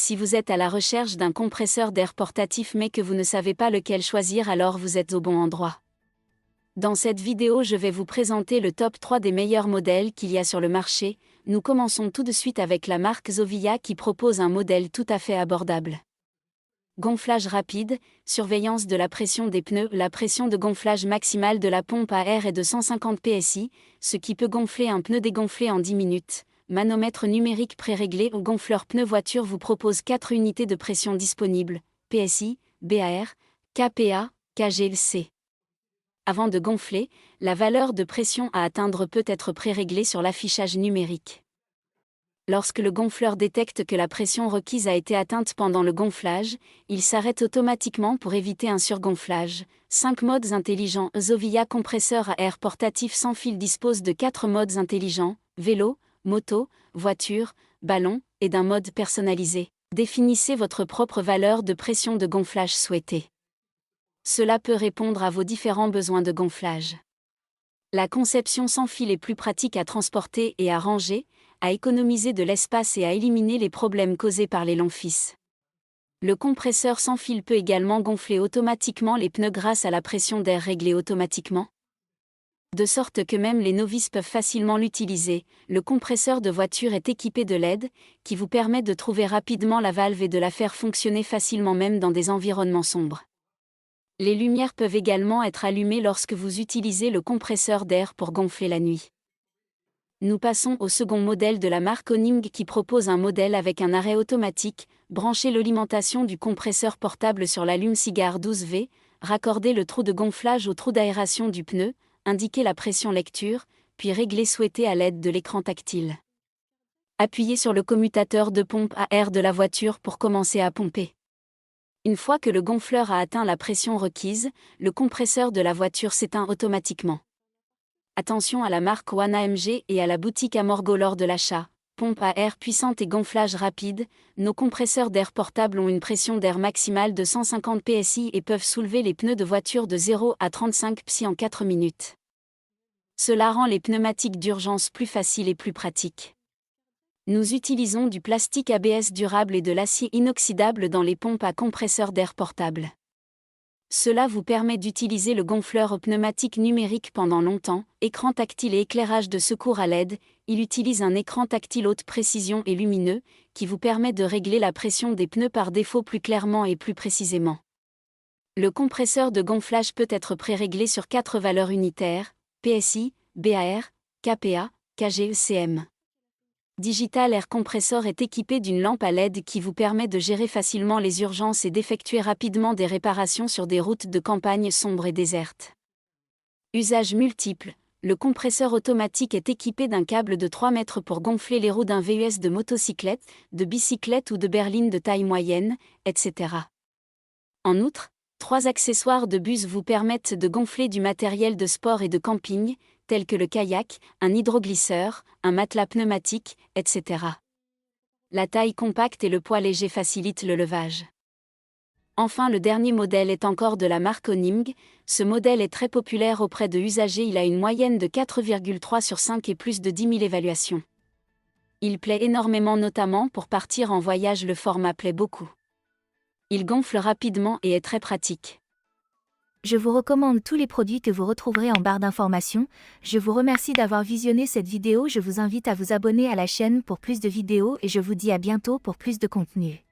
Si vous êtes à la recherche d'un compresseur d'air portatif mais que vous ne savez pas lequel choisir, alors vous êtes au bon endroit. Dans cette vidéo, je vais vous présenter le top 3 des meilleurs modèles qu'il y a sur le marché. Nous commençons tout de suite avec la marque Zovia qui propose un modèle tout à fait abordable. Gonflage rapide, surveillance de la pression des pneus. La pression de gonflage maximale de la pompe à air est de 150 psi, ce qui peut gonfler un pneu dégonflé en 10 minutes. Manomètre numérique préréglé ou gonfleur pneu voiture vous propose 4 unités de pression disponibles, PSI, BAR, KPA, KGLC. Avant de gonfler, la valeur de pression à atteindre peut être préréglée sur l'affichage numérique. Lorsque le gonfleur détecte que la pression requise a été atteinte pendant le gonflage, il s'arrête automatiquement pour éviter un surgonflage. 5 modes intelligents. Zovia compresseur à air portatif sans fil dispose de 4 modes intelligents, vélo, moto, voiture, ballon, et d'un mode personnalisé. Définissez votre propre valeur de pression de gonflage souhaitée. Cela peut répondre à vos différents besoins de gonflage. La conception sans fil est plus pratique à transporter et à ranger, à économiser de l'espace et à éliminer les problèmes causés par les longs fils. Le compresseur sans fil peut également gonfler automatiquement les pneus grâce à la pression d'air réglée automatiquement. De sorte que même les novices peuvent facilement l'utiliser. Le compresseur de voiture est équipé de LED, qui vous permet de trouver rapidement la valve et de la faire fonctionner facilement même dans des environnements sombres. Les lumières peuvent également être allumées lorsque vous utilisez le compresseur d'air pour gonfler la nuit. Nous passons au second modèle de la marque Onimg qui propose un modèle avec un arrêt automatique. Branchez l'alimentation du compresseur portable sur l'allume-cigare 12V, raccordez le trou de gonflage au trou d'aération du pneu, indiquez la pression lecture, puis réglez souhaitée à l'aide de l'écran tactile. Appuyez sur le commutateur de pompe à air de la voiture pour commencer à pomper. Une fois que le gonfleur a atteint la pression requise, le compresseur de la voiture s'éteint automatiquement. Attention à la marque One AMG et à la boutique Amorgo lors de l'achat. Pompe à air puissante et gonflage rapide, nos compresseurs d'air portables ont une pression d'air maximale de 150 psi et peuvent soulever les pneus de voiture de 0 à 35 psi en 4 minutes. Cela rend les pneumatiques d'urgence plus faciles et plus pratiques. Nous utilisons du plastique ABS durable et de l'acier inoxydable dans les pompes à compresseurs d'air portables. Cela vous permet d'utiliser le gonfleur pneumatique numérique pendant longtemps. Écran tactile et éclairage de secours à LED. Il utilise un écran tactile haute précision et lumineux, qui vous permet de régler la pression des pneus par défaut plus clairement et plus précisément. Le compresseur de gonflage peut être préréglé sur 4 valeurs unitaires, PSI, BAR, KPA, KGECM. Digital Air Compressor est équipé d'une lampe à LED qui vous permet de gérer facilement les urgences et d'effectuer rapidement des réparations sur des routes de campagne sombres et désertes. Usage multiple. Le compresseur automatique est équipé d'un câble de 3 mètres pour gonfler les roues d'un VUS de motocyclette, de bicyclette ou de berline de taille moyenne, etc. En outre, 3 accessoires de bus vous permettent de gonfler du matériel de sport et de camping, tels que le kayak, un hydroglisseur, un matelas pneumatique, etc. La taille compacte et le poids léger facilitent le levage. Enfin, le dernier modèle est encore de la marque Onimg. Ce modèle est très populaire auprès de usagers. Il a une moyenne de 4,3 sur 5 et plus de 10 000 évaluations. Il plaît énormément, notamment pour partir en voyage. Le format plaît beaucoup. Il gonfle rapidement et est très pratique. Je vous recommande tous les produits que vous retrouverez en barre d'informations. Je vous remercie d'avoir visionné cette vidéo. Je vous invite à vous abonner à la chaîne pour plus de vidéos et je vous dis à bientôt pour plus de contenu.